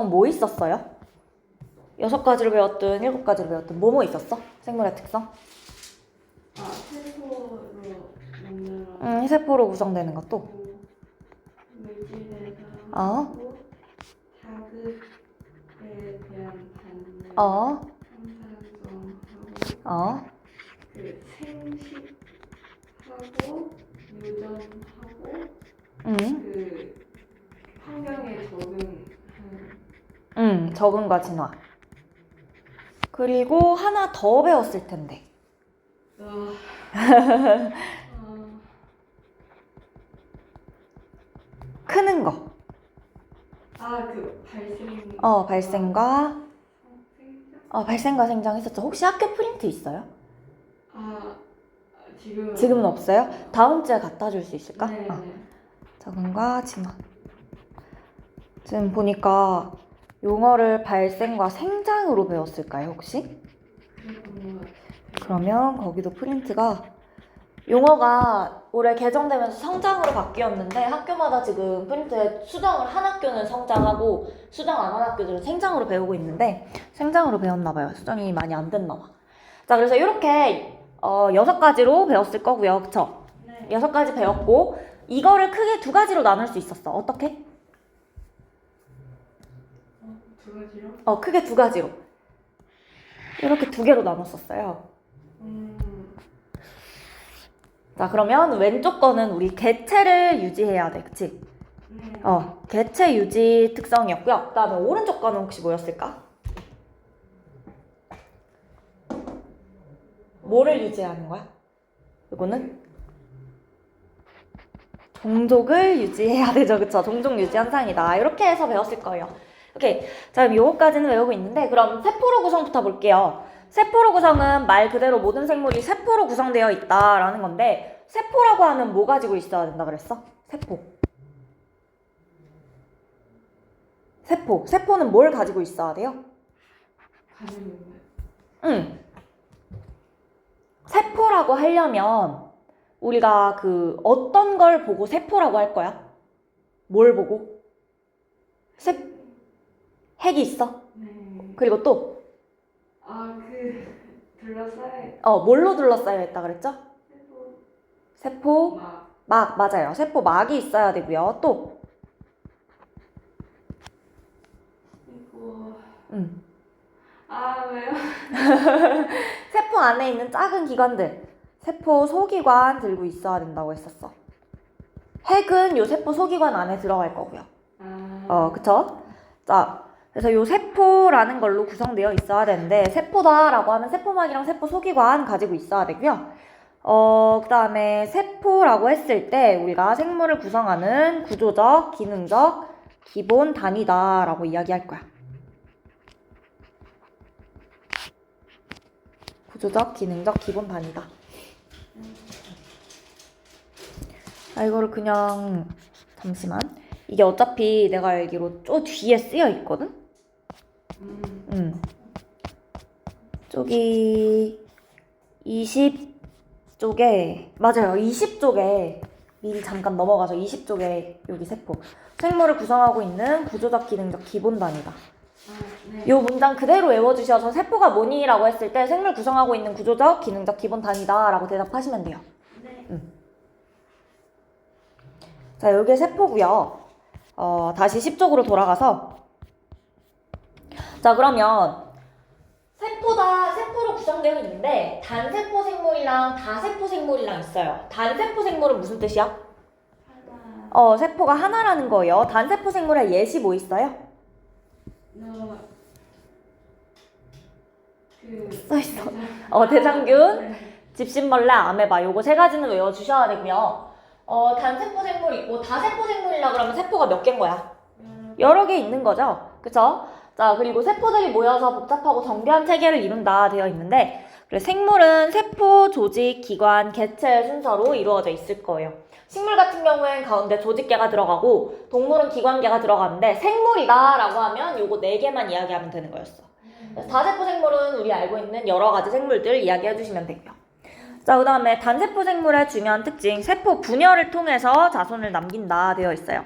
뭐 있었어요? 6가지로 배웠든 7가지로 배웠든 뭐뭐 있었어? 생물의 특성? 세포로 만들어 세포로 구성되는 것도 물질에서 어? 하고 자극에 대한 반응 어? 생산성하고 생식하고 유전하고 환경에 적응하는 적응과 진화. 그리고 하나 더 배웠을 텐데. 크는 거. 발생과 발생과 생장 했었죠. 혹시 학교 프린트 있어요? 지금은 없어요? 다음 주에 갖다 줄 수 있을까? 네. 적응과 진화. 지금 보니까 용어를 발생과 생장으로 배웠을까요, 혹시? 그러면 거기도 프린트가 용어가 올해 개정되면서 성장으로 바뀌었는데 학교마다 지금 프린트에 수정을 한 학교는 성장하고 수정 안 한 학교들은 생장으로 배우고 있는데 생장으로 배웠나봐요. 수정이 많이 안 됐나봐. 자, 그래서 이렇게 6가지로 배웠을 거고요. 그쵸? 네. 6가지 배웠고 이거를 크게 2가지로 나눌 수 있었어. 어떻게? 2가지로? 크게 2가지로. 이렇게 2개로 나눴었어요. 자, 그러면 왼쪽 거는 우리 개체를 유지해야 돼. 그치? 네. 개체 유지 특성이었고요. 그 다음에 오른쪽 거는 혹시 뭐였을까? 뭐를 유지하는 거야? 이거는? 종족을 유지해야 되죠. 그쵸? 종족 유지 현상이다. 이렇게 해서 배웠을 거예요. 오케이. 자, 그럼 요거까지는 외우고 있는데 그럼 세포로 구성부터 볼게요. 세포로 구성은 말 그대로 모든 생물이 세포로 구성되어 있다라는 건데 세포라고 하면 뭐 가지고 있어야 된다 그랬어? 세포는 뭘 가지고 있어야 돼요? 세포라고 하려면 우리가 어떤 걸 보고 세포라고 할 거야? 뭘 보고? 핵이 있어? 네. 그리고 또? 둘러싸여. 뭘로 둘러싸여 있다 그랬죠? 세포? 막, 맞아요. 세포 막이 있어야 되고요. 또? 왜요? 세포 안에 있는 작은 기관들. 세포 소기관 들고 있어야 된다고 했었어. 핵은 요 세포 소기관 안에 들어갈 거고요. 그쵸? 자, 그래서 요 세포라는 걸로 구성되어 있어야 되는데 세포다라고 하면 세포막이랑 세포 소기관 가지고 있어야 되고요. 그 다음에 세포라고 했을 때 우리가 생물을 구성하는 구조적, 기능적, 기본 단위다라고 이야기할 거야. 구조적, 기능적, 기본 단위다. 이거를 그냥 잠시만. 이게 어차피 내가 알기로 저 뒤에 쓰여 있거든? 쪽이 20쪽에 맞아요. 20쪽에 미리 잠깐 넘어가서 20쪽에 여기 세포 생물을 구성하고 있는 구조적, 기능적, 기본 단위다. 네. 요 문장 그대로 외워주셔서 세포가 뭐니? 라고 했을 때 생물 구성하고 있는 구조적, 기능적, 기본 단위다 라고 대답하시면 돼요. 네. 자, 요게 세포고요. 다시 10쪽으로 돌아가서 자, 그러면 세포로 구성되어 있는데 단세포 생물이랑 다세포 생물이랑 있어요. 단세포 생물은 무슨 뜻이야? 하나. 세포가 하나라는 거예요. 단세포 생물의 예시 뭐 있어요? 써있어. 대장균, 네. 집신벌레, 아메바 요거 3가지는 외워주셔야 되고요. 단세포 생물 있고 다세포 생물이라 그러면 세포가 몇 개인 거야? 여러 개 있는 거죠. 그쵸? 자, 그리고 세포들이 모여서 복잡하고 정교한 체계를 이룬다 되어 있는데 그래, 생물은 세포, 조직, 기관, 개체 순서로 이루어져 있을 거예요. 식물 같은 경우엔 가운데 조직계가 들어가고 동물은 기관계가 들어가는데 생물이다 라고 하면 요거 4개만 이야기하면 되는 거였어. 그래서 다세포 생물은 우리 알고 있는 여러 가지 생물들 이야기해 주시면 되고요. 자, 그 다음에 단세포 생물의 중요한 특징, 세포 분열을 통해서 자손을 남긴다 되어 있어요.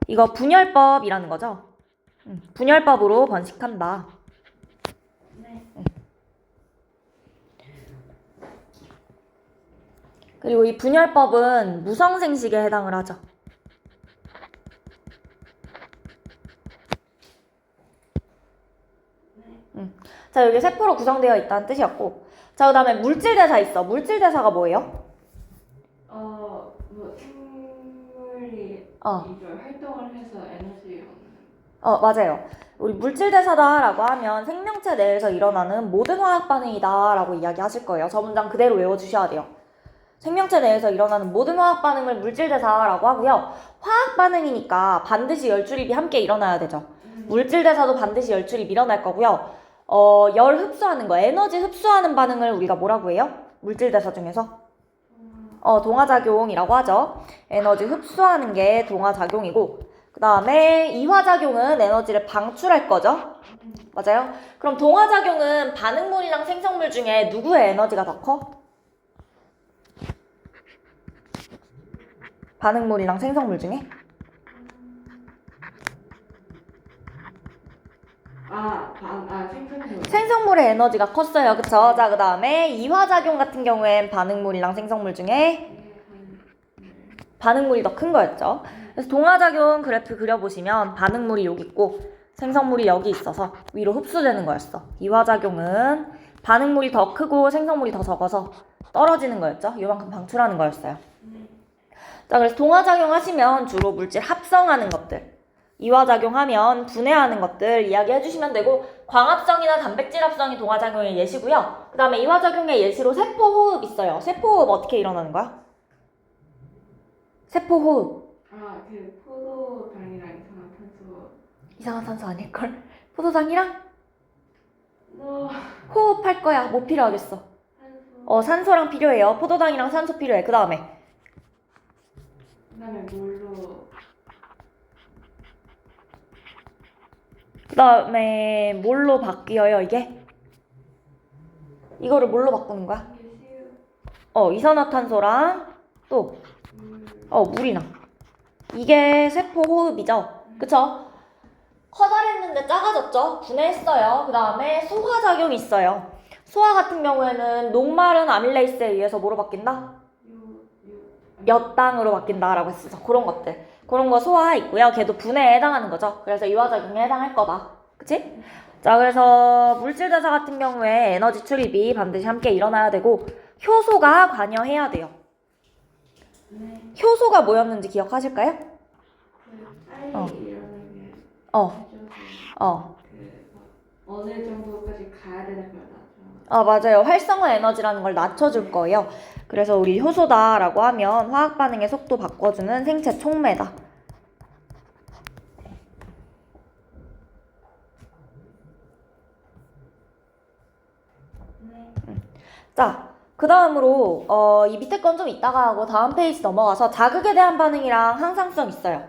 이거 분열법이라는 거죠. 분열법으로 번식한다. 네. 그리고 이 분열법은 무성생식에 해당을 하죠. 자, 여기 세포로 구성되어 있다는 뜻이었고, 자, 그 다음에 물질대사 있어. 물질대사가 뭐예요? 뭐 생물이 어. 이걸 활동을 해서 에너지 맞아요. 우리 물질대사다라고 하면 생명체 내에서 일어나는 모든 화학 반응이다라고 이야기하실 거예요. 저 문장 그대로 외워주셔야 돼요. 생명체 내에서 일어나는 모든 화학 반응을 물질대사라고 하고요. 화학 반응이니까 반드시 열출입이 함께 일어나야 되죠. 물질대사도 반드시 열출입이 일어날 거고요. 열 흡수하는 거, 에너지 흡수하는 반응을 우리가 뭐라고 해요? 물질대사 중에서? 동화작용이라고 하죠. 에너지 흡수하는 게 동화작용이고, 그 다음에 이화작용은 에너지를 방출할 거죠. 맞아요? 그럼 동화작용은 반응물이랑 생성물 중에 누구의 에너지가 더 커? 반응물이랑 생성물 중에? 생성물. 생성물의 에너지가 컸어요. 그쵸? 자, 그 다음에 이화작용 같은 경우엔 반응물이랑 생성물 중에 반응물이 더 큰 거였죠. 그래서 동화작용 그래프 그려보시면 반응물이 여기 있고 생성물이 여기 있어서 위로 흡수되는 거였어. 이화작용은 반응물이 더 크고 생성물이 더 적어서 떨어지는 거였죠. 이만큼 방출하는 거였어요. 자, 그래서 동화작용 하시면 주로 물질 합성하는 것들, 이화작용하면 분해하는 것들 이야기해 주시면 되고, 광합성이나 단백질 합성이 동화작용의 예시고요. 그 다음에 이화작용의 예시로 세포호흡 있어요. 세포호흡 어떻게 일어나는 거야? 세포호흡. 그 포도당이랑 이산화탄소. 이산화탄소 아닐걸? 포도당이랑? 호흡할 거야. 뭐 필요하겠어? 산소랑 필요해요. 포도당이랑 산소 필요해. 그 다음에 뭘로 바뀌어요, 이게? 이거를 뭘로 바꾸는 거야? 이산화탄소랑 또 물이나. 이게 세포 호흡이죠. 그쵸? 커다랬는데 작아졌죠? 분해했어요. 그 다음에 소화작용이 있어요. 소화 같은 경우에는 녹마른 아밀레이스에 의해서 뭐로 바뀐다? 엿당으로 바뀐다라고 했어. 그런 것들. 그런 거 소화 있고요. 걔도 분해에 해당하는 거죠. 그래서 이화작용에 해당할 거다. 그치? 자, 그래서 물질대사 같은 경우에 에너지 출입이 반드시 함께 일어나야 되고, 효소가 관여해야 돼요. 효소가 뭐였는지 기억하실까요? 어느 정도까지 가야 되는 걸 낮춰. 맞아요. 활성화 에너지라는 걸 낮춰줄 거예요. 그래서 우리 효소다라고 하면 화학 반응의 속도 바꿔주는 생체 촉매다. 자, 그 다음으로 이 밑에 건 좀 이따가 하고 다음 페이지 넘어가서 자극에 대한 반응이랑 항상성 있어요.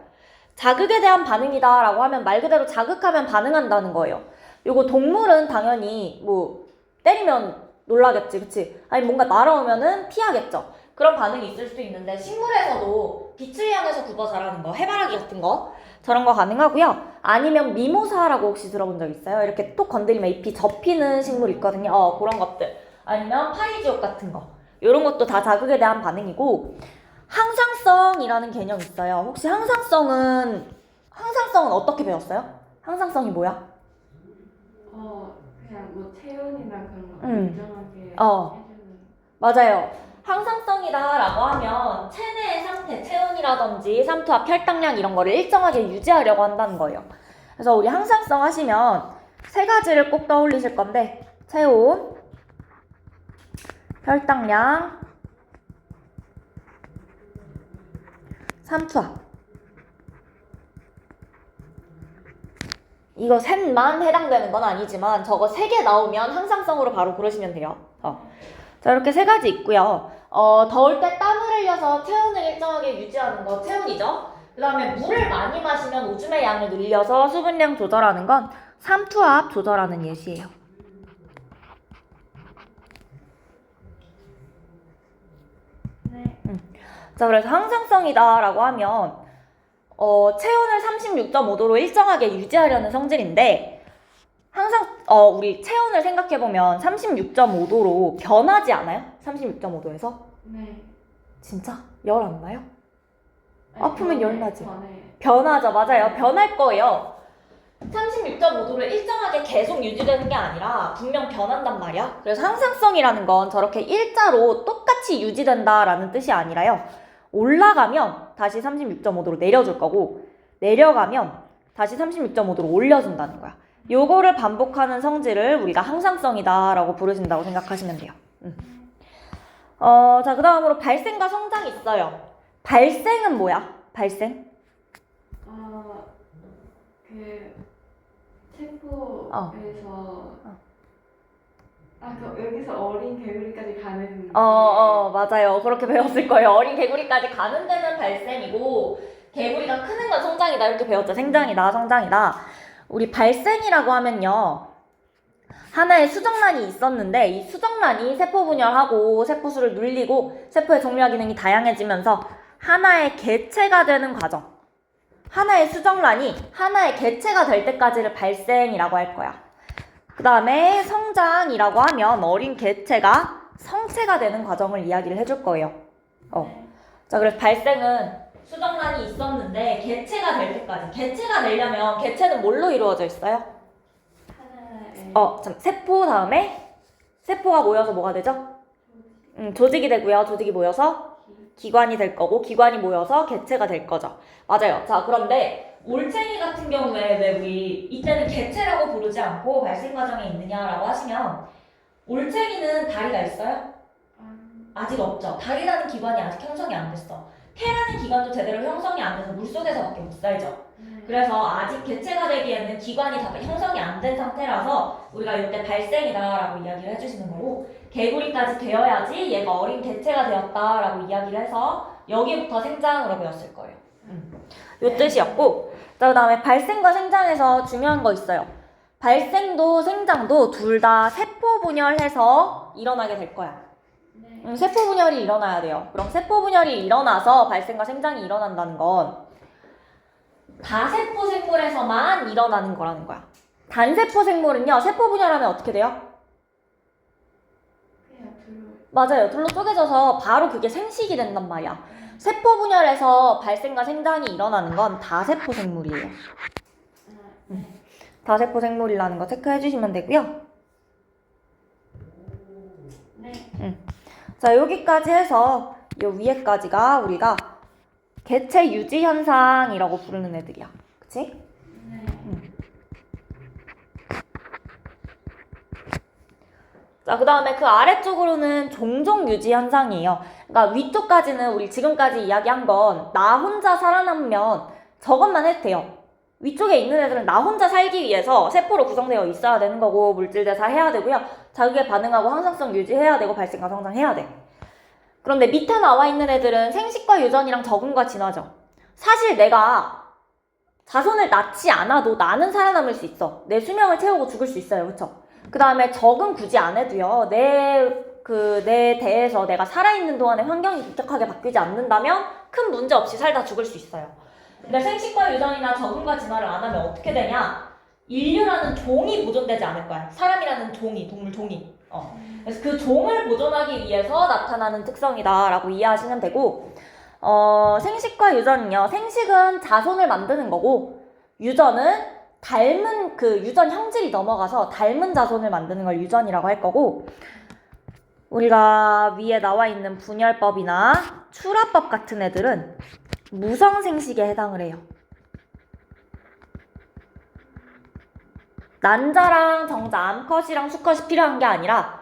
자극에 대한 반응이다 라고 하면 말 그대로 자극하면 반응한다는 거예요. 요거 동물은 당연히 뭐 때리면 놀라겠지, 그치? 아니 뭔가 날아오면은 피하겠죠. 그런 반응이 있을 수도 있는데 식물에서도 빛을 향해서 굽어 자라는 거, 해바라기 같은 거 저런 거 가능하고요. 아니면 미모사라고 혹시 들어본 적 있어요? 이렇게 톡 건드리면 잎이 접히는 식물 있거든요. 그런 것들. 아니면 파리지옥 같은 거. 이런 것도 다 자극에 대한 반응이고, 항상성이라는 개념이 있어요. 혹시 항상성은 어떻게 배웠어요? 항상성이 뭐야? 그냥 뭐 체온이나 그런 거 일정하게 해주는. 맞아요. 항상성이다라고 하면 체내의 상태, 체온이라든지 삼투압, 혈당량 이런 거를 일정하게 유지하려고 한다는 거예요. 그래서 우리 항상성 하시면 세 가지를 꼭 떠올리실 건데, 체온, 혈당량, 삼투압. 이거 셋만 해당되는 건 아니지만 저거 3개 나오면 항상성으로 바로 고르시면 돼요. 자, 이렇게 3가지 있고요. 더울 때 땀을 흘려서 체온을 일정하게 유지하는 거 체온이죠. 그 다음에 물을 많이 마시면 오줌의 양을 늘려서 수분량 조절하는 건 삼투압 조절하는 예시예요. 자, 그래서 항상성이다 라고 하면 체온을 36.5도로 일정하게 유지하려는 성질인데 항상 우리 체온을 생각해보면 36.5도로 변하지 않아요? 36.5도에서? 네. 진짜? 열 안 나요? 아프면 열 나지? 변해. 변하죠. 맞아요. 변할 거예요. 36.5도를 일정하게 계속 유지되는 게 아니라 분명 변한단 말이야. 그래서 항상성이라는 건 저렇게 일자로 똑같이 유지된다라는 뜻이 아니라요. 올라가면 다시 36.5도로 내려줄 거고 내려가면 다시 36.5도로 올려준다는 거야. 요거를 반복하는 성질을 우리가 항상성이다라고 부르신다고 생각하시면 돼요. 자, 그 다음으로 발생과 성장이 있어요. 발생은 뭐야? 발생? 그 체포에서 여기서 어린 개구리까지 가는 맞아요. 그렇게 배웠을 거예요. 어린 개구리까지 가는 데는 발생이고 개구리가 크는 건 성장이다 이렇게 배웠죠. 생장이다, 성장이다. 우리 발생이라고 하면요. 하나의 수정란이 있었는데 이 수정란이 세포 분열하고 세포수를 눌리고 세포의 종류와 기능이 다양해지면서 하나의 개체가 되는 과정. 하나의 수정란이 하나의 개체가 될 때까지를 발생이라고 할 거야. 그 다음에 성장이라고 하면 어린 개체가 성체가 되는 과정을 이야기를 해줄 거예요. 자, 그래서 발생은 수정란이 있었는데 개체가 될 때까지. 개체가 되려면 개체는 뭘로 이루어져 있어요? 세포 다음에 세포가 모여서 뭐가 되죠? 조직이 되고요. 조직이 모여서 기관이 될 거고 기관이 모여서 개체가 될 거죠. 맞아요. 자, 그런데 올챙이 같은 경우에 왜 우리 이때는 개체라고 부르지 않고 발생 과정에 있느냐라고 하시면 올챙이는 다리가 있어요? 아직 없죠. 다리라는 기관이 아직 형성이 안 됐어. 폐라는 기관도 제대로 형성이 안 돼서 물속에서밖에 못 살죠. 그래서 아직 개체가 되기에는 기관이 다 형성이 안 된 상태라서 우리가 이때 발생이다라고 이야기를 해주시는 거고 개구리까지 되어야지 얘가 어린 개체가 되었다라고 이야기를 해서 여기부터 생장으로 배웠을 거예요. 요 뜻이었고 그 다음에 발생과 생장에서 중요한 거 있어요. 발생도 생장도 둘 다 세포 분열해서 일어나게 될 거야. 세포 분열이 일어나야 돼요. 그럼 세포 분열이 일어나서 발생과 생장이 일어난다는 건 다세포 생물에서만 일어나는 거라는 거야. 단세포 생물은요, 세포 분열하면 어떻게 돼요? 맞아요. 둘로 쪼개져서 바로 그게 생식이 된단 말이야. 세포 분열에서 발생과 생장이 일어나는 건 다세포 생물이에요. 다세포 생물이라는 거 체크해 주시면 되고요. 자, 여기까지 해서 요 위에까지가 우리가 개체 유지 현상이라고 부르는 애들이야. 그치? 자, 그 다음에 그 아래쪽으로는 종종 유지 현상이에요. 그러니까 위쪽까지는 우리 지금까지 이야기한 건 나 혼자 살아남으면 저것만 해도 돼요. 위쪽에 있는 애들은 나 혼자 살기 위해서 세포로 구성되어 있어야 되는 거고 물질 대사해야 되고요. 자극에 반응하고 항상성 유지해야 되고 발생과 성장해야 돼. 그런데 밑에 나와 있는 애들은 생식과 유전이랑 적응과 진화죠. 사실 내가 자손을 낳지 않아도 나는 살아남을 수 있어. 내 수명을 채우고 죽을 수 있어요. 그쵸? 그 다음에 적응 굳이 안 해도요. 내 대에서 내가 살아있는 동안에 환경이 급격하게 바뀌지 않는다면 큰 문제 없이 살다 죽을 수 있어요. 근데 생식과 유전이나 적응과 진화를 안 하면 어떻게 되냐? 인류라는 종이 보존되지 않을 거야. 사람이라는 종이, 동물 종이. 그래서 그 종을 보존하기 위해서 나타나는 특성이다라고 이해하시면 되고, 생식과 유전은요. 생식은 자손을 만드는 거고, 유전은 닮은 그 유전 형질이 넘어가서 닮은 자손을 만드는 걸 유전이라고 할 거고, 우리가 위에 나와 있는 분열법이나 출하법 같은 애들은 무성생식에 해당을 해요. 난자랑 정자, 암컷이랑 수컷이 필요한 게 아니라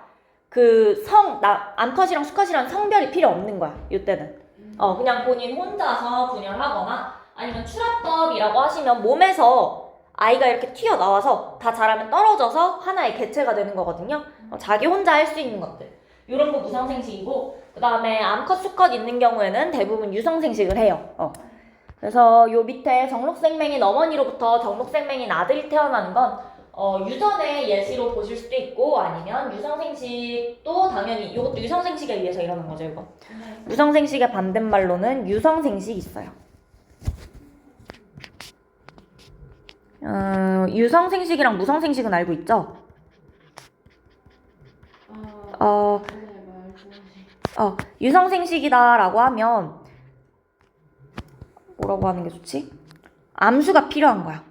암컷이랑 수컷이랑 성별이 필요 없는 거야. 이때는 그냥 본인 혼자서 분열하거나 아니면 출하법이라고 하시면 몸에서 아이가 이렇게 튀어나와서 다 자라면 떨어져서 하나의 개체가 되는 거거든요. 자기 혼자 할 수 있는 것들. 이런 거 무성생식이고, 그 다음에 암컷, 수컷 있는 경우에는 대부분 유성생식을 해요. 그래서 요 밑에 정록생명인 어머니로부터 정록생명인 아들이 태어나는 건 유전의 예시로 보실 수도 있고, 아니면 유성생식도 당연히 이것도 유성생식에 의해서 일어난 거죠. 이거 무성생식의 반대말로는 유성생식이 있어요. 유성생식이랑 무성생식은 알고 있죠? 네, 말씀하세요. 유성생식이다라고 하면 뭐라고 하는 게 좋지? 암수가 필요한 거야.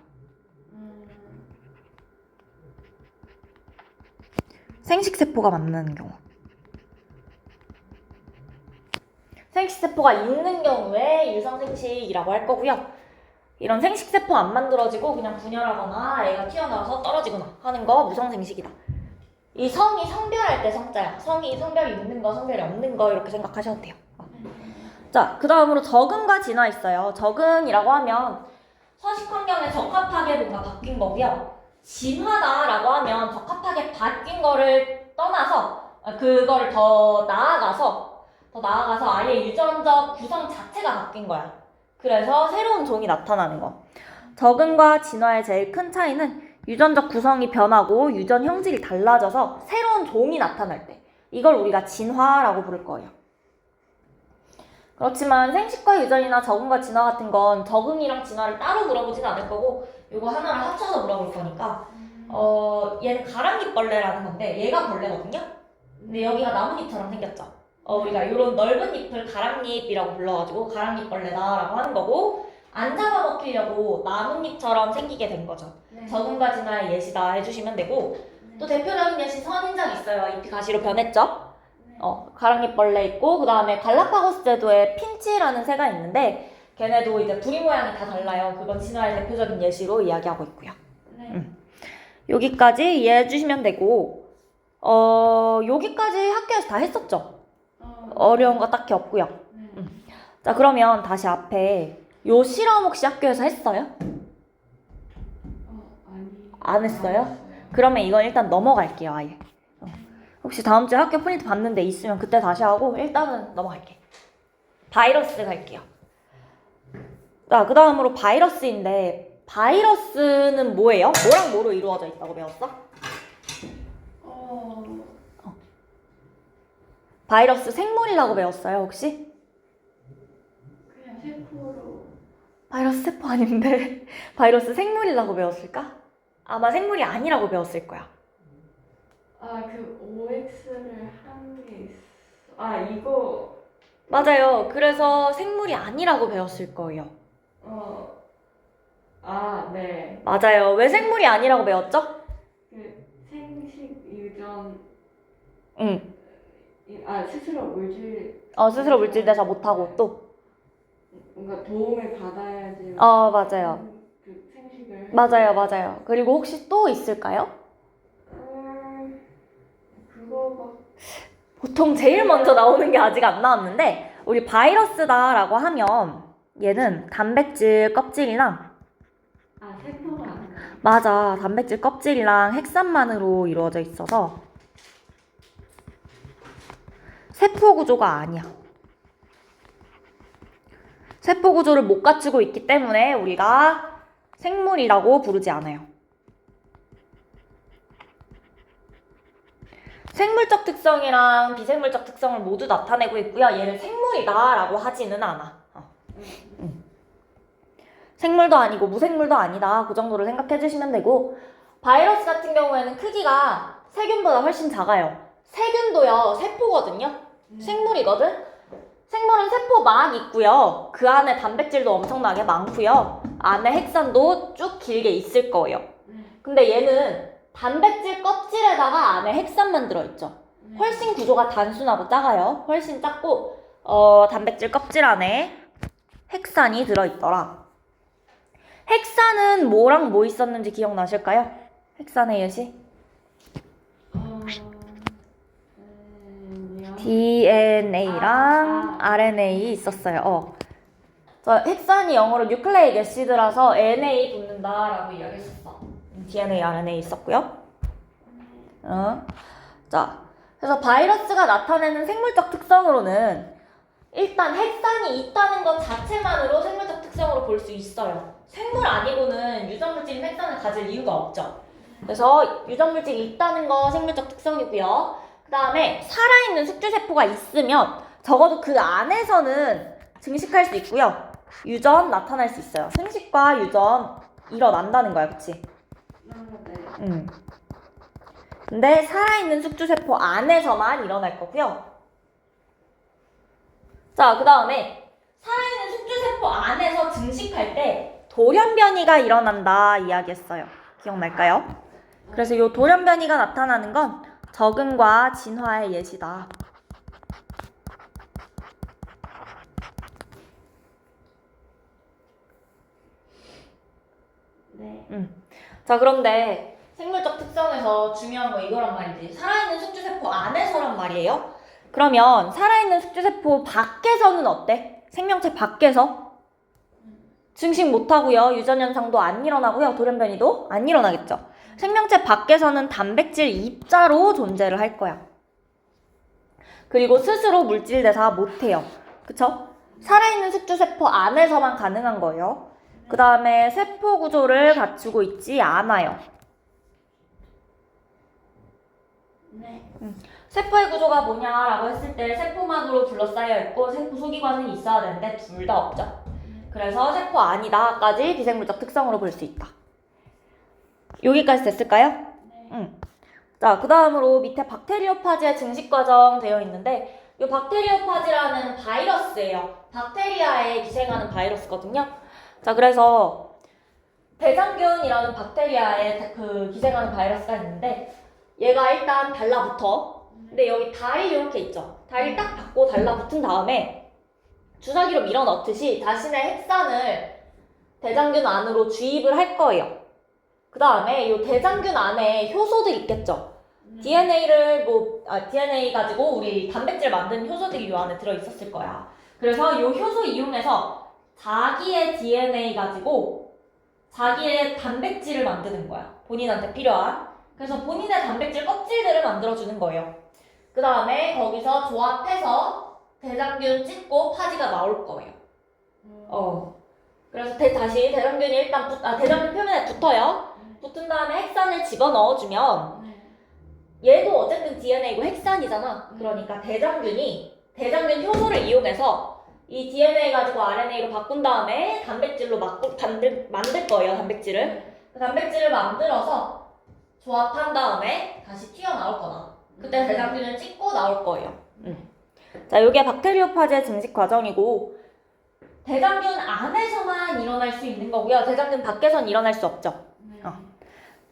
생식세포가 만나는 경우. 생식세포가 있는 경우에 유성생식이라고 할 거고요. 이런 생식세포 안 만들어지고 그냥 분열하거나 애가 튀어나와서 떨어지거나 하는 거 무성생식이다. 이 성이 성별할 때 성자야. 성이 성별이 있는 거, 성별이 없는 거 이렇게 생각하셔도 돼요. 자, 그 다음으로 적응과 진화 있어요. 적응이라고 하면 서식 환경에 적합하게 뭔가 바뀐 거고요. 진화다라고 하면 적합하게 바뀐 거를 떠나서 그거를 더 나아가서 아예 유전적 구성 자체가 바뀐 거야. 그래서 새로운 종이 나타나는 거. 적응과 진화의 제일 큰 차이는 유전적 구성이 변하고 유전 형질이 달라져서 새로운 종이 나타날 때 이걸 우리가 진화라고 부를 거예요. 그렇지만 생식과 유전이나 적응과 진화 같은 건 적응이랑 진화를 따로 물어보진 않을 거고 이거 하나를 합쳐서 물어볼 거니까 얘는 가랑잎벌레라는 건데 얘가 벌레거든요. 근데 여기가 나뭇잎처럼 생겼죠. 우리가 이런 넓은 잎을 가랑잎이라고 불러가지고 가랑잎벌레다라고 하는 거고 안 잡아먹히려고 나뭇잎처럼 생기게 된 거죠. 네. 적응과 진화의 예시다 해주시면 되고 또 대표적인 예시 선인장 있어요. 잎이 가시로 변했죠. 가랑잎벌레 있고 그 다음에 갈라파고스 제도에 핀치라는 새가 있는데 걔네도 이제 부리 모양이 다 달라요. 그건 진화의 대표적인 예시로 이야기하고 있고요. 네. 여기까지 이해해 주시면 되고 여기까지 학교에서 다 했었죠? 어려운 거 딱히 없고요. 네. 자, 그러면 다시 앞에 요 실험 혹시 학교에서 했어요? 아니. 안 했어요? 그러면 이건 일단 넘어갈게요, 아예. 혹시 다음 주에 학교 프린트 받는데 있으면 그때 다시 하고 일단은 넘어갈게. 바이러스 갈게요. 자, 그 다음으로 바이러스인데 바이러스는 뭐예요? 뭐랑 뭐로 이루어져 있다고 배웠어? 바이러스 생물이라고 배웠어요, 혹시? 그냥 세포로. 바이러스 세포 아닌데 바이러스 생물이라고 배웠을까? 아마 생물이 아니라고 배웠을 거야. 그 OX를 한 게 있어. 이거. 맞아요. 그래서 생물이 아니라고 배웠을 거예요. 네. 맞아요. 왜 생물이 아니라고 배웠죠? 그 생식 유전. 응. 스스로 물질. 스스로 물질 대사 못하고 또. 뭔가 도움을 받아야지. 맞아요. 그 생식을. 맞아요. 그리고 혹시 또 있을까요? 그거 보통 제일 먼저 나오는 게 아직 안 나왔는데 우리 바이러스다라고 하면 얘는 단백질 껍질이랑 세포가 아니야. 맞아. 단백질 껍질이랑 핵산만으로 이루어져 있어서 세포 구조가 아니야. 세포 구조를 못 갖추고 있기 때문에 우리가 생물이라고 부르지 않아요. 생물적 특성이랑 비생물적 특성을 모두 나타내고 있고요. 얘를 생물이다라고 하지는 않아. 생물도 아니고 무생물도 아니다. 그 정도로 생각해 주시면 되고 바이러스 같은 경우에는 크기가 세균보다 훨씬 작아요. 세균도요. 세포거든요. 생물이거든. 생물은 세포막 있고요. 그 안에 단백질도 엄청나게 많고요. 안에 핵산도 쭉 길게 있을 거예요. 근데 얘는 단백질 껍질에다가 안에 핵산만 들어있죠. 훨씬 구조가 단순하고 작아요. 훨씬 작고 단백질 껍질 안에 핵산이 들어있더라. 핵산은 뭐랑 뭐 있었는지 기억나실까요? 핵산의 예시? DNA랑 RNA 있었어요. 핵산이 영어로 뉴클레이크 애시드라서 NA 붙는다라고 이야기했었어. DNA, RNA 있었고요. 자, 그래서 바이러스가 나타내는 생물적 특성으로는 일단 핵산이 있다는 것 자체만으로 생물적 특성으로 볼 수 있어요. 생물 아니고는 유전물질인 핵산을 가질 이유가 없죠. 그래서 유전물질이 있다는 거 생물적 특성이고요. 그 다음에 살아있는 숙주세포가 있으면 적어도 그 안에서는 증식할 수 있고요. 유전 나타날 수 있어요. 생식과 유전 일어난다는 거야, 그치? 네. 근데 살아있는 숙주세포 안에서만 일어날 거고요. 자, 그 다음에 살아있는 숙주세포 안에서 증식할 때 돌연변이가 일어난다 이야기했어요. 기억날까요? 그래서 이 돌연변이가 나타나는 건 적응과 진화의 예시다. 네. 자, 그런데 생물적 특성에서 중요한 거 이거란 말이지. 살아있는 숙주세포 안에서란 말이에요. 그러면 살아있는 숙주세포 밖에서는 어때? 생명체 밖에서? 증식 못하고요. 유전현상도 안 일어나고요. 돌연변이도 안 일어나겠죠. 생명체 밖에서는 단백질 입자로 존재를 할 거야. 그리고 스스로 물질 대사 못해요. 그쵸? 살아있는 숙주세포 안에서만 가능한 거예요. 그 다음에 세포 구조를 갖추고 있지 않아요. 네. 세포의 구조가 뭐냐라고 했을 때 세포막으로 둘러싸여 있고 세포 소기관은 있어야 되는데 둘 다 없죠. 그래서 세포 아니다까지 비생물적 특성으로 볼 수 있다. 여기까지 됐을까요? 네. 자, 그 다음으로 밑에 박테리오파지의 증식 과정 되어 있는데 이 박테리오파지라는 바이러스예요. 박테리아에 기생하는 바이러스거든요. 자, 그래서 대장균이라는 박테리아에 그 기생하는 바이러스가 있는데 얘가 일단 달라붙어. 근데 여기 다리 이렇게 있죠. 다리 딱 받고 달라붙은 다음에 주사기로 밀어 넣듯이 자신의 핵산을 대장균 안으로 주입을 할 거예요. 그 다음에 이 대장균 안에 효소들 있겠죠. DNA 가지고 우리 단백질 만드는 효소들이 이 안에 들어있었을 거야. 그래서 이 효소 이용해서 자기의 DNA 가지고 자기의 단백질을 만드는 거야. 본인한테 필요한. 그래서 본인의 단백질 껍질들을 만들어주는 거예요. 그 다음에 거기서 조합해서 대장균 찍고 파지가 나올 거예요. 그래서 다시 대장균이 일단 대장균 표면에 붙어요. 붙은 다음에 핵산을 집어넣어주면 얘도 어쨌든 DNA고 핵산이잖아. 그러니까 대장균 효소를 이용해서 이 DNA 가지고 RNA로 바꾼 다음에 단백질로 만들 거예요. 단백질을. 그 단백질을 만들어서 조합한 다음에 다시 튀어나올 거다. 그때 대장균을 찍고 나올 거예요. 자, 이게 박테리오파지의 증식 과정이고 대장균 안에서만 일어날 수 있는 거고요. 대장균 밖에선 일어날 수 없죠.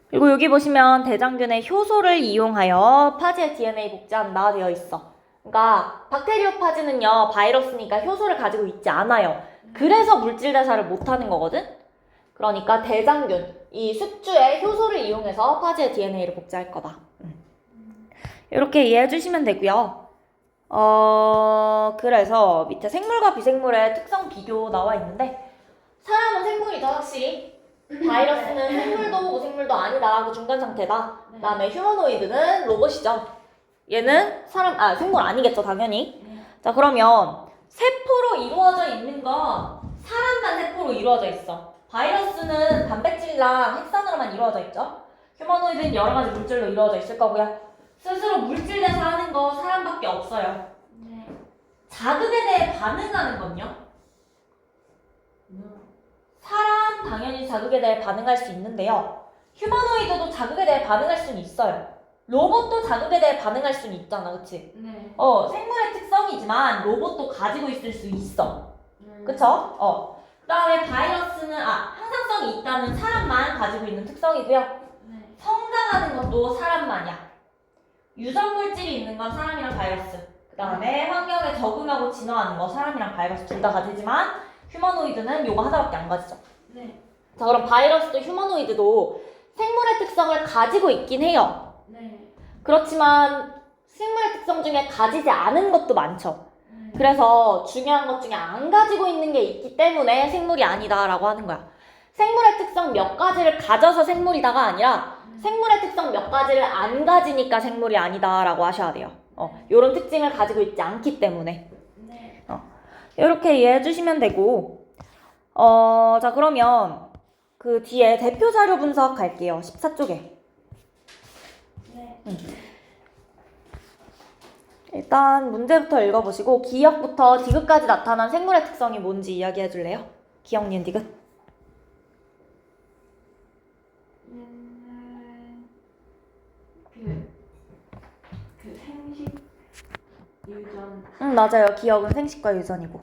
그리고 여기 보시면 대장균의 효소를 이용하여 파지의 DNA 복제한다 되어 있어. 그러니까 박테리오파지는요 바이러스니까 효소를 가지고 있지 않아요. 그래서 물질 대사를 못하는 거거든. 그러니까 대장균, 이 숙주의 효소를 이용해서 파지의 DNA를 복제할 거다. 이렇게 이해해 주시면 되고요. 그래서 밑에 생물과 비생물의 특성 비교 나와 있는데 사람은 생물이죠, 확실히. 바이러스는 생물도 무생물도 아니다. 그 중간 상태다. 그 다음에 휴머노이드는 로봇이죠. 얘는 생물 아니겠죠, 당연히. 자, 그러면 세포로 이루어져 있는 건 사람만 세포로 이루어져 있어. 바이러스는 단백질이랑 핵산으로만 이루어져 있죠. 휴머노이드는 여러 가지 물질로 이루어져 있을 거고요. 스스로 물질 대사하는 거 사람밖에 없어요. 자극에 대해 반응하는 건요? 사람 당연히 자극에 대해 반응할 수 있는데요. 휴머노이드도 자극에 대해 반응할 수는 있어요. 로봇도 자극에 대해 반응할 수는 있잖아, 그치? 생물의 특성이지만 로봇도 가지고 있을 수 있어. 그쵸? 그 다음에 바이러스는 항상성이 있다는 사람만 가지고 있는 특성이고요. 성장하는 것도 사람만이야. 유전물질이 있는 건 사람이랑 바이러스. 그 다음에 환경에 적응하고 진화하는 거 사람이랑 바이러스 둘 다 가지지만 휴머노이드는 요거 하나밖에 안 가지죠. 자, 그럼 바이러스도 휴머노이드도 생물의 특성을 가지고 있긴 해요. 그렇지만 생물의 특성 중에 가지지 않은 것도 많죠. 그래서 중요한 것 중에 안 가지고 있는 게 있기 때문에 생물이 아니다라고 하는 거야. 생물의 특성 몇 가지를 가져서 생물이다가 아니라 생물의 특성 몇 가지를 안 가지니까 생물이 아니다라고 하셔야 돼요. 요런 특징을 가지고 있지 않기 때문에. 이렇게 이해해 주시면 되고 자, 그러면 그 뒤에 대표 자료 분석 갈게요. 14쪽에. 일단 문제부터 읽어보시고 기역부터 디귿까지 나타난 생물의 특성이 뭔지 이야기해 줄래요? 기역, 니은, 디귿. 응, 맞아요. 기억은 생식과 유전이고.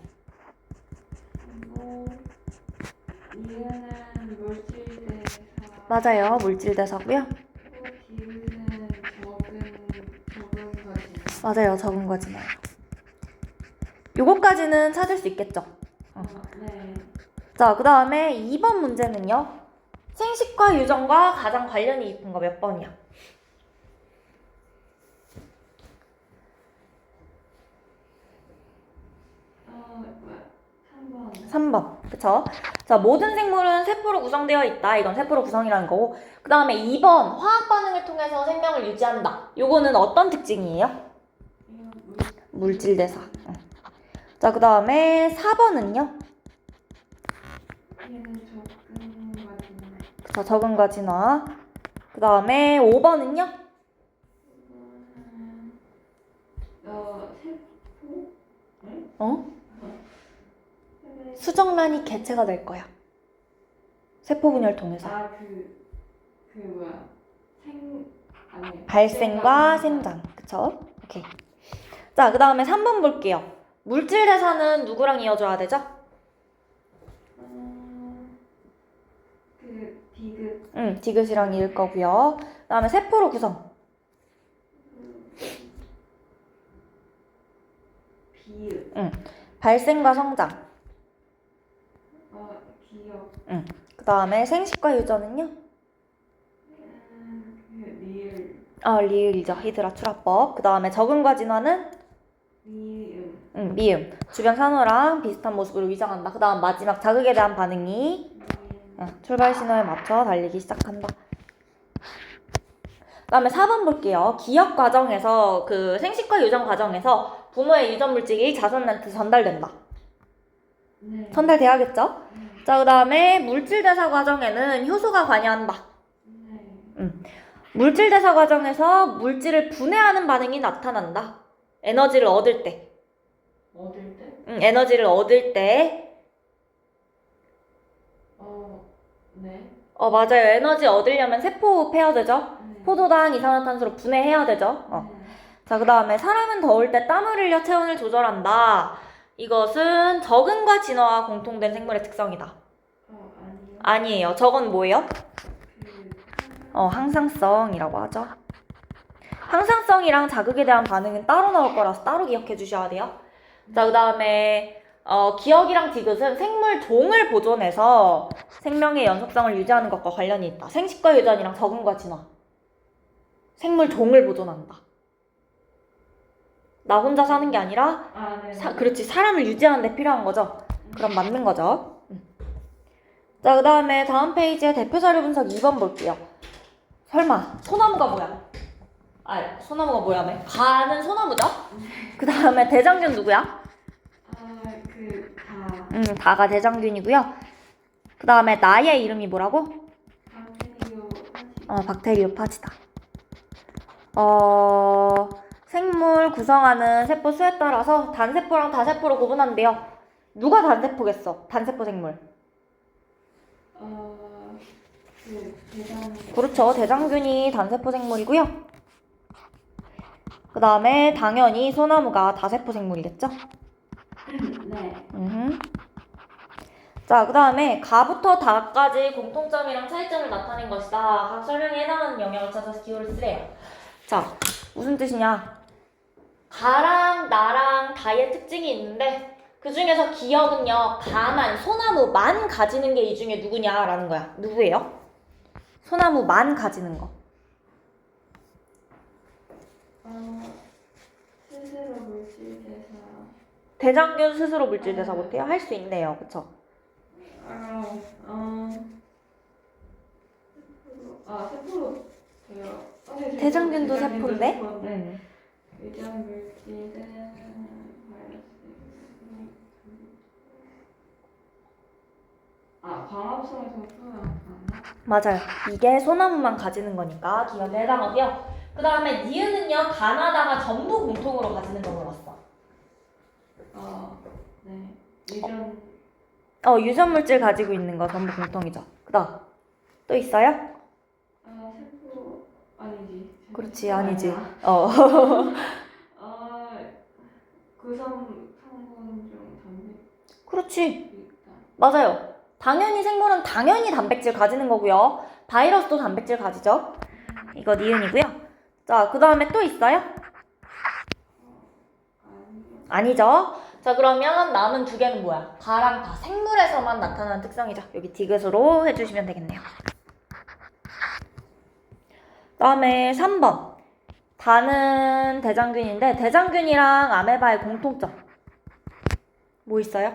그리고 이유는 물질대사. 맞아요. 물질대사고요. 디귿은 적은 거지. 맞아요. 적은 거지만. 요거까지는 찾을 수 있겠죠? 네. 자, 그 다음에 2번 문제는요. 생식과 유전과 가장 관련이 있는 거 몇 번이야? 뭐야? 3번. 3번. 그쵸? 자, 모든 생물은 세포로 구성되어 있다. 이건 세포로 구성이라는 거고. 그 다음에 2번, 화학 반응을 통해서 생명을 유지한다. 요거는 어떤 특징이에요? 물질대사. 응. 자, 그 다음에 4번은요? 얘는 적은 거지. 그쵸, 적은과 진화. 그 다음에 5번은요? 세포? 어? 수정란이 개체가 될 거야. 세포 분열 통해서. 뭐야? 아니. 발생과 생장. 그쵸? 오케이. 자, 그 다음에 3번 볼게요. 물질 대사는 누구랑 이어줘야 되죠? 디귿. 응, 디귿이랑 이을 거고요. 그 다음에 세포로 구성. 비읍. 응. 발생과 성장. 기억. 응. 그 다음에 생식과 유전은요? 리을. 리을이죠. 히드라 출합법. 그 다음에 적응과 진화는? 미음. 응, 미음. 주변 산호랑 비슷한 모습으로 위장한다. 그 다음 마지막 자극에 대한 반응이 출발 신호에 맞춰 달리기 시작한다. 그 다음에 4번 볼게요. 기억 과정에서 그 생식과 유전 과정에서 부모의 유전 물질이 자손한테 전달된다. 네. 전달돼야겠죠? 자, 그 다음에 물질 대사 과정에는 효소가 관여한다. 네. 물질 대사 과정에서 물질을 분해하는 반응이 나타난다. 에너지를 얻을 때. 얻을 때? 에너지를 얻을 때. 네. 맞아요. 에너지 얻으려면 세포 폐하되죠? 네. 포도당 이산화탄소로 분해해야 되죠? 네. 자, 그 다음에 사람은 더울 때 땀을 흘려 체온을 조절한다. 이것은 적응과 진화와 공통된 생물의 특성이다. 아니요. 아니에요. 저건 뭐예요? 항상성이라고 하죠. 항상성이랑 자극에 대한 반응은 따로 나올 거라서 따로 기억해 주셔야 돼요. 자, 그 다음에 기억이랑 디귿은 생물 종을 보존해서 생명의 연속성을 유지하는 것과 관련이 있다. 생식과 유전이랑 적응과 진화. 생물 종을 보존한다. 나 혼자 사는 게 아니라 네. 그렇지, 사람을 유지하는 데 필요한 거죠. 그럼 맞는 거죠. 자, 그 다음에 다음 페이지에 대표 자료 분석 2번 볼게요. 설마 소나무가 뭐야? 소나무가 뭐야매? 가는 소나무죠? 그 다음에 대장균 누구야? 다. 다가 대장균이고요. 그 다음에 나의 이름이 뭐라고? 박테리오파지다. 생물 구성하는 세포 수에 따라서 단세포랑 다세포로 구분한대요. 누가 단세포겠어? 단세포 생물. 대장균. 그렇죠. 대장균이 단세포 생물이고요. 그 다음에 당연히 소나무가 다세포 생물이겠죠? 네. 자, 그 다음에 가부터 다까지 공통점이랑 차이점을 나타낸 것이다. 각 설명에 해당하는 영역을 찾아서 기호를 쓰래요. 자, 무슨 뜻이냐? 가랑 나랑 다의 특징이 있는데 그 중에서 기억은요, 가만, 소나무만 가지는 게 이 중에 누구냐라는 거야. 누구예요? 소나무만 가지는 거. 스스로 물질대사. 대장균 스스로 물질대사 못해요? 할 수 있네요. 그쵸? 세포로 돼요. 대장균도 세포인데? 유전 물질은 광합성에서 풀어나왔나? 맞아요. 이게 소나무만 가지는 거니까 기억에 해당하고요. 그 다음에 니은은요, 가나다가 전부 공통으로 가지는 걸 봤어. 네. 유전. 유전 물질 가지고 있는 거 전부 공통이죠. 그 다음 또 있어요? 세포 아니지. 그렇지, 아니지. 구성 그렇지. 있다. 맞아요. 당연히 생물은 당연히 단백질 가지는 거고요. 바이러스도 단백질 가지죠. 이거 니은이고요. 자, 그 다음에 또 있어요? 아니죠. 자, 그러면 남은 두 개는 뭐야? 다랑 다 생물에서만 나타나는 특성이죠. 여기 디귿으로 해주시면 되겠네요. 그 다음에 3번. 다는 대장균인데 대장균이랑 아메바의 공통점 뭐 있어요?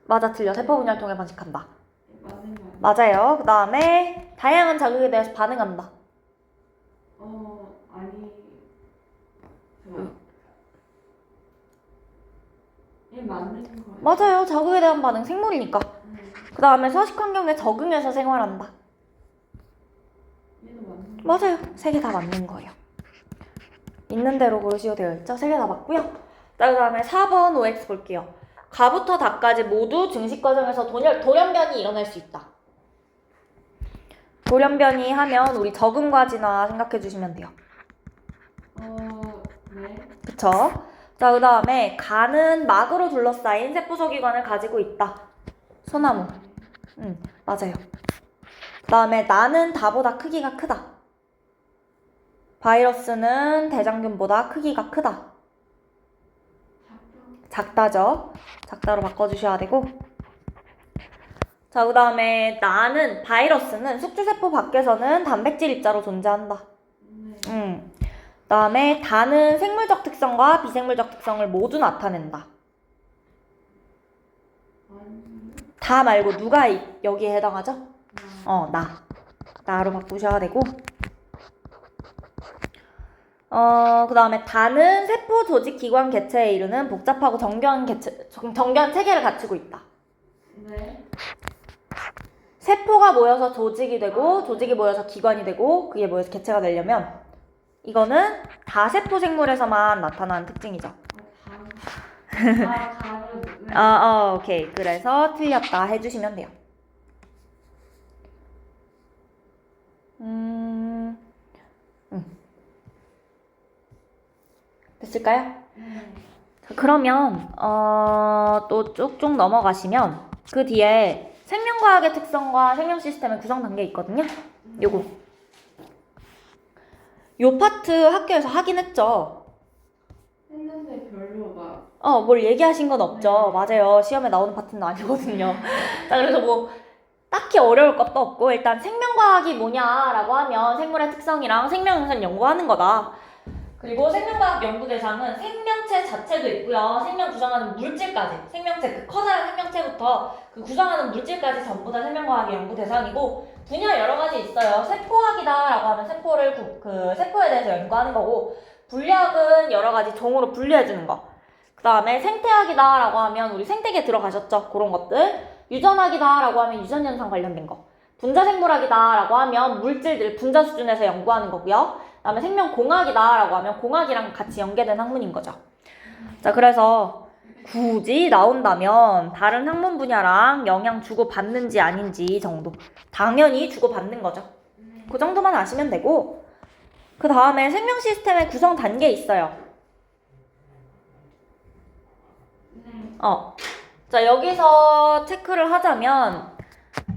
맞아, 틀려. 세포 분열을 통해 번식한다. 맞는 거 아니야? 맞아요. 그 다음에 다양한 자극에 대해서 반응한다. 아니. 얘 맞는 거 아니야? 맞아요. 자극에 대한 반응 생물이니까. 그 다음에 서식 환경에 적응해서 생활한다. 얘도 맞는 거. 맞아요. 세 개 다 맞는 거예요. 있는 대로 고르시오 되어 있죠. 세 개 다 맞고요. 자, 그 다음에 4번 OX 볼게요. 가부터 다까지 모두 증식 과정에서 돌연변이 일어날 수 있다. 돌연변이 하면 우리 적응과 진화 생각해 주시면 돼요. 네. 그쵸? 자, 그 다음에 간은 막으로 둘러싸인 세포소기관을 가지고 있다. 소나무. 맞아요. 그 다음에 나는 다보다 크기가 크다. 바이러스는 대장균보다 크기가 크다. 작다죠? 작다로 바꿔주셔야 되고. 자, 그 다음에 나는, 바이러스는 숙주세포 밖에서는 단백질 입자로 존재한다. 네. 그 다음에 다는 생물적 특성과 비생물적 특성을 모두 나타낸다. 다 말고 누가 여기에 해당하죠? 나. 나로 바꾸셔야 되고. 그 다음에 다는 세포 조직 기관 개체에 이르는 복잡하고 정교한 체계를 갖추고 있다. 네. 세포가 모여서 조직이 되고 조직이 모여서 기관이 되고 그게 모여서 개체가 되려면 이거는 다세포 생물에서만 나타나는 특징이죠. 다른. 오케이. 그래서 틀렸다 해주시면 돼요. 됐을까요? 그러면 또 쭉쭉 넘어가시면 그 뒤에 생명과학의 특성과 생명 시스템의 구성 단계 있거든요. 요거. 요 파트 학교에서 하긴 했죠. 했는데 별로 막. 뭘 얘기하신 건 없죠. 네. 맞아요. 시험에 나오는 파트는 아니거든요. 자, 그래서 뭐 딱히 어려울 것도 없고 일단 생명과학이 뭐냐라고 하면 생물의 특성이랑 생명현상 연구하는 거다. 그리고 생명과학 연구 대상은 생명체 자체도 있고요. 생명 구성하는 물질까지. 생명체, 그 커다란 생명체부터 그 구성하는 물질까지 전부 다 생명과학의 연구 대상이고 분야 여러 가지 있어요. 세포학이다라고 하면 세포를 그 세포에 대해서 연구하는 거고 분류학은 여러 가지 종으로 분류해주는 거. 그 다음에 생태학이다라고 하면 우리 생태계 들어가셨죠? 그런 것들. 유전학이다라고 하면 유전현상 관련된 거. 분자생물학이다라고 하면 물질들 분자 수준에서 연구하는 거고요. 그 다음에 생명공학이다라고 하면 공학이랑 같이 연계된 학문인 거죠. 자, 그래서 굳이 나온다면 다른 학문 분야랑 영향 주고받는지 아닌지 정도. 당연히 주고받는 거죠. 그 정도만 아시면 되고 그 다음에 생명 시스템의 구성 단계 있어요. 자, 여기서 체크를 하자면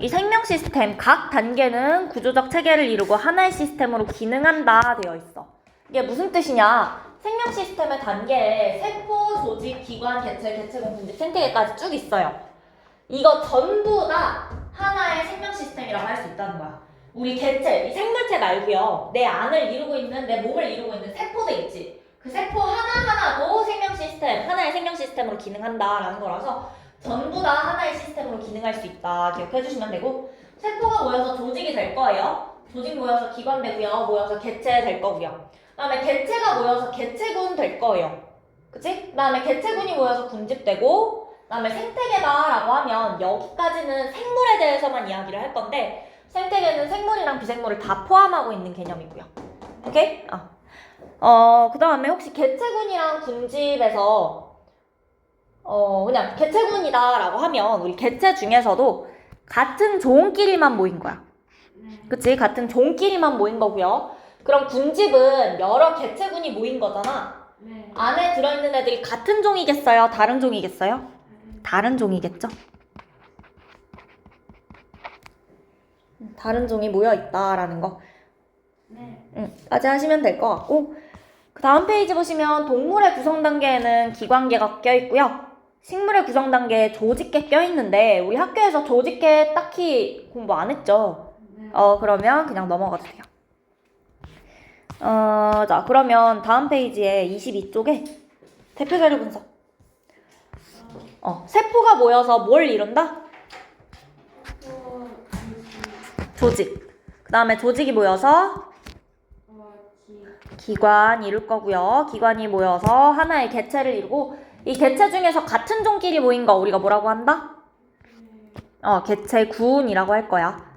이 생명 시스템 각 단계는 구조적 체계를 이루고 하나의 시스템으로 기능한다 되어 있어. 이게 무슨 뜻이냐? 생명 시스템의 단계에 세포, 조직, 기관, 개체, 개체군, 분집, 생태계까지 쭉 있어요. 이거 전부 다 하나의 생명 시스템이라고 할 수 있다는 거야. 우리 개체, 이 생물체 말고요. 내 안을 이루고 있는, 내 몸을 이루고 있는 세포들 있지. 그 세포 하나하나도 생명 시스템, 하나의 생명 시스템으로 기능한다라는 거라서 전부 다 하나의 시스템으로 기능할 수 있다 기억해 주시면 되고 세포가 모여서 조직이 될 거예요. 조직 모여서 기관 되고요. 모여서 개체 될 거고요. 그 다음에 개체가 모여서 개체군 될 거예요. 그치? 그 다음에 개체군이 모여서 군집되고 그 다음에 생태계다라고 하면 여기까지는 생물에 대해서만 이야기를 할 건데 생태계는 생물이랑 비생물을 다 포함하고 있는 개념이고요. 오케이? 그 다음에 혹시 개체군이랑 군집에서 그냥 개체군이다라고 하면 우리 개체 중에서도 같은 종끼리만 모인 거야. 그치? 같은 종끼리만 모인 거고요. 그럼 군집은 여러 개체군이 모인 거잖아. 네. 안에 들어있는 애들이 같은 종이겠어요? 다른 종이겠어요? 다른 종이겠죠? 다른 종이 모여있다라는 거. 네. 까지 하시면 될 것 같고, 그 다음 페이지 보시면 동물의 구성 단계에는 기관계가 껴있고요. 식물의 구성 단계에 조직계 껴있는데 우리 학교에서 조직계 딱히 공부 안 했죠? 네. 그러면 그냥 넘어가도 돼요. 자, 그러면 다음 페이지에 22쪽에 대표 자료 분석. 세포가 모여서 뭘 이룬다? 또 조직. 그 다음에 조직이 모여서 기관 이룰 거고요. 기관이 모여서 하나의 개체를 이루고 이 개체 중에서 같은 종끼리 모인 거 우리가 뭐라고 한다? 개체군이라고 할 거야.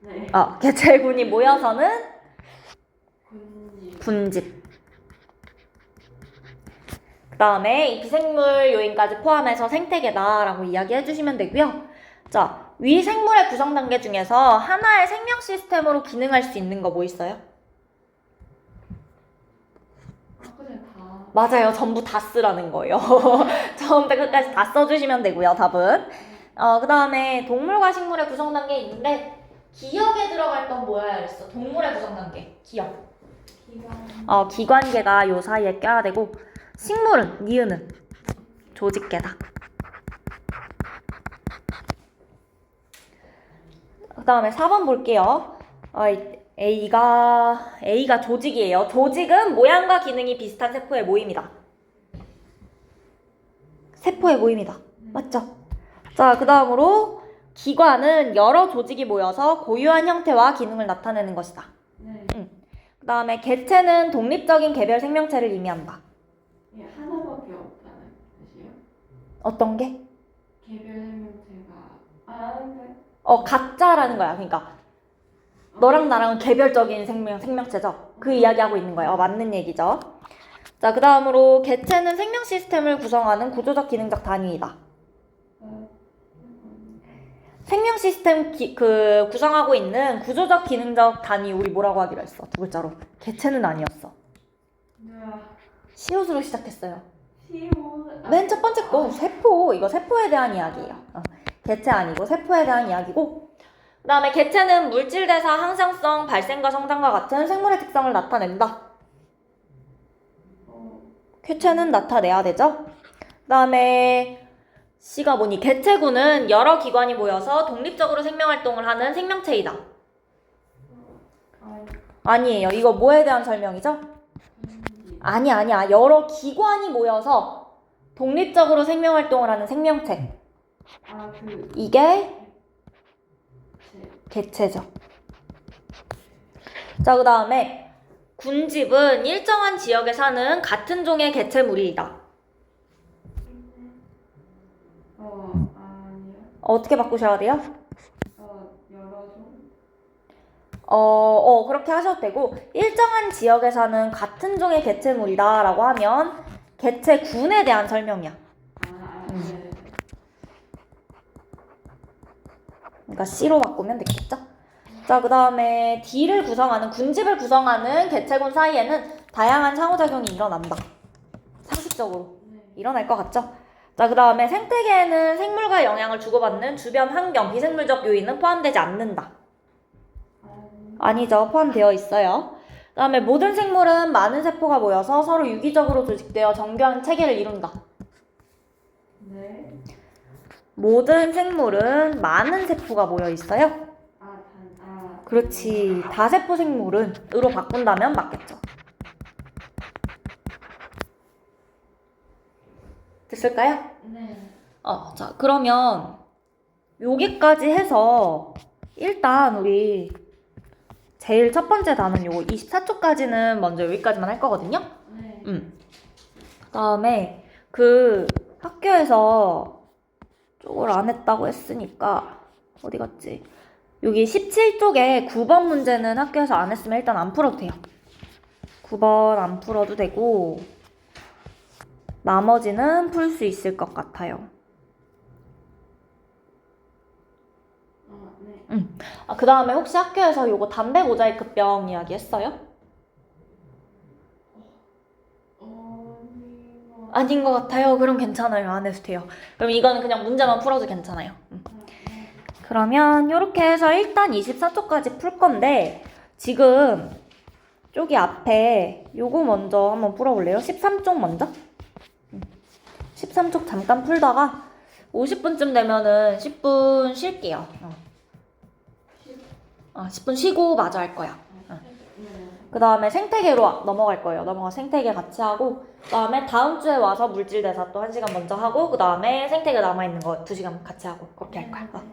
네. 개체군이 모여서는 군집. 군집. 그 다음에 이 비생물 요인까지 포함해서 생태계다라고 이야기해 주시면 되고요. 자, 위 생물의 구성 단계 중에서 하나의 생명 시스템으로 기능할 수 있는 거 뭐 있어요? 그냥 다. 맞아요. 전부 다 쓰라는 거예요. 처음부터 끝까지 다 써주시면 되고요. 답은. 그 다음에 동물과 식물의 구성 단계 있는데 기역에 들어갈 건 뭐야 그랬어? 동물의 구성 단계. 기역. 기관. 기관계가 요 사이에 껴야 되고 식물은 니은은 조직계다. 그 다음에 4번 볼게요. A가 조직이에요. 조직은 모양과 기능이 비슷한 세포의 모임이다. 세포의 모임이다. 맞죠? 자, 그 다음으로 기관은 여러 조직이 모여서 고유한 형태와 기능을 나타내는 것이다. 네. 그 다음에 개체는 독립적인 개별 생명체를 의미한다. 이게 하나밖에 없다는 뜻이에요? 어떤 게? 개별 생명체가 네. 각자라는 거야. 그러니까 너랑 나랑은 개별적인 생명체죠. 그 이야기하고 있는 거예요. 맞는 얘기죠. 자, 그 다음으로 개체는 생명 시스템을 구성하는 구조적 기능적 단위이다. 생명 시스템 구성하고 있는 구조적 기능적 단위 우리 뭐라고 하기로 했어? 두 글자로. 개체는 아니었어. 시옷으로 시작했어요. 맨 첫 번째 거 세포. 이거 세포에 대한 이야기예요. 개체 아니고 세포에 대한 이야기고, 그 다음에 개체는 물질 대사 항상성 발생과 성장과 같은 생물의 특성을 나타낸다. 개체는 나타내야 되죠. 그 다음에 C가 뭐니? 개체군은 여러 기관이 모여서 독립적으로 생명활동을 하는 생명체이다. 아니에요. 이거 뭐에 대한 설명이죠? 아니야. 여러 기관이 모여서 독립적으로 생명활동을 하는 생명체. 이게 개체죠. 자, 그 다음에 군집은 일정한 지역에 사는 같은 종의 개체물이다. 아니요. 어떻게 바꾸셔야 돼요? 여러 종. 그렇게 하셔도 되고, 일정한 지역에 사는 같은 종의 개체물이다 라고 하면 개체군에 대한 설명이야. 네. 그러니까 C로 바꾸면 되겠죠? 자, 그 다음에 D를 구성하는, 군집을 구성하는 개체군 사이에는 다양한 상호작용이 일어난다. 상식적으로 일어날 것 같죠? 자, 그 다음에 생태계에는 생물과 영향을 주고받는 주변 환경, 비생물적 요인은 포함되지 않는다. 아니죠. 포함되어 있어요. 그 다음에 모든 생물은 많은 세포가 모여서 서로 유기적으로 조직되어 정교한 체계를 이룬다. 네. 모든 생물은 많은 세포가 모여 있어요. 그렇지. 다세포 생물은 으로 바꾼다면 맞겠죠. 됐을까요? 네. 자, 그러면 여기까지 해서 일단 우리 제일 첫 번째 단원 요거 24초까지는 먼저 여기까지만 할 거거든요. 네. 그다음에 학교에서 쪽을 안 했다고 했으니까 어디 갔지? 여기 17쪽에 9번 문제는 학교에서 안 했으면 일단 안 풀어도 돼요. 9번 안 풀어도 되고 나머지는 풀 수 있을 것 같아요. 네. 그 다음에 혹시 학교에서 요거 담배 모자이크병 이야기 했어요? 아닌 것 같아요. 그럼 괜찮아요. 안 해도 돼요. 그럼 이거는 그냥 문제만 풀어도 괜찮아요. 그러면 이렇게 해서 일단 24쪽까지 풀 건데 지금 쪽이 앞에 요거 먼저 한번 풀어볼래요? 13쪽 먼저? 13쪽 잠깐 풀다가 50분쯤 되면은 10분 쉴게요. 10분 쉬고 마저 할 거야. 그 다음에 생태계로 넘어갈 거예요. 생태계 같이 하고 그 다음에 다음 주에 와서 물질대사 또 1시간 먼저 하고 그 다음에 생태계 남아있는 거 2시간 같이 하고 그렇게 할 거야.